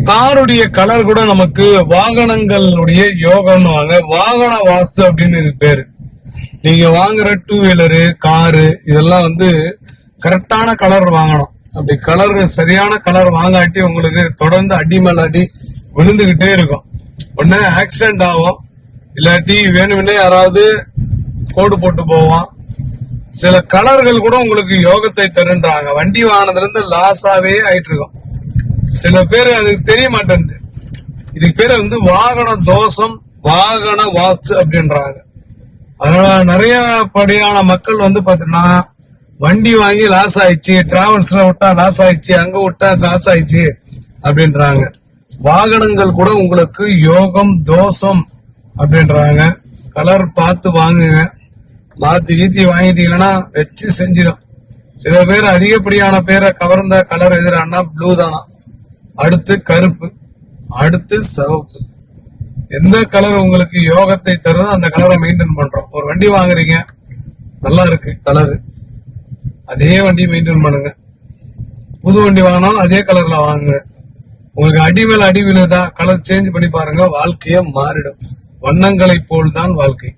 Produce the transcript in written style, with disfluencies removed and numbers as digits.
காருடைய colour கூட நமக்கு வாகனங்களுடைய யோகம்னு வாகன வாஸ்து அப்படின்னு இது பேரு. நீங்க வாங்குற 2 வீலரு காரு இதெல்லாம் கரெக்டான கலர் வாங்கணும். அப்படி கலர் சரியான கலர் வாங்காட்டி உங்களுக்கு தொடர்ந்து அடி மேல அடி விழுந்துகிட்டே இருக்கும். ஒண்ணு ஆக்சிடென்ட் ஆகும், இல்லாட்டி வேணும்னே யாராவது கோடு போட்டு போவான். சில கலர்கள் கூட உங்களுக்கு யோகத்தை தருன்றாங்க. வண்டி வாங்கினதுல இருந்து லாஸாவே ஆயிட்டு இருக்கும். சில பேர் அதுக்கு தெரிய மாட்டேங்குது. இதுக்கு பேரு வாகன தோஷம், வாகன வாஸ்து அப்படின்றாங்க. அதனால நிறைய படியான மக்கள் பாத்தீங்கன்னா வண்டி வாங்கி லாஸ் ஆயிடுச்சு, டிராவல்ஸ்ல விட்டா லாஸ் ஆயிடுச்சு, அங்க விட்டா லாஸ் ஆயிடுச்சு அப்படின்றாங்க. வாகனங்கள் கூட உங்களுக்கு யோகம் தோஷம் அப்படின்றாங்க. கலர் பார்த்து வாங்குங்க. மாத்தி கீத்தி வாங்கிட்டீங்கன்னா வச்சு செஞ்சிடும். சில பேர் அதிகப்படியான பேரை கவர்ந்த கலர் எதிரானா ப்ளூ தானா, அடுத்து கருப்பு, அடுத்து சிவப்பு. எந்த கலர் உங்களுக்கு யோகத்தை தருதோ அந்த கலரை மெயின்டைன் பண்றோம். ஒரு வண்டி வாங்குறீங்க, நல்லா இருக்கு கலரு, அதே வண்டி மெயின்டைன் பண்ணுங்க. புது வண்டி வாங்கினாலும் அதே கலர்ல வாங்குங்க. உங்களுக்கு அடி மேல அடி விழுதா, கலர் சேஞ்ச் பண்ணி பாருங்க, வாழ்க்கைய மாறிடும். வண்ணங்களை போல் தான் வாழ்க்கை.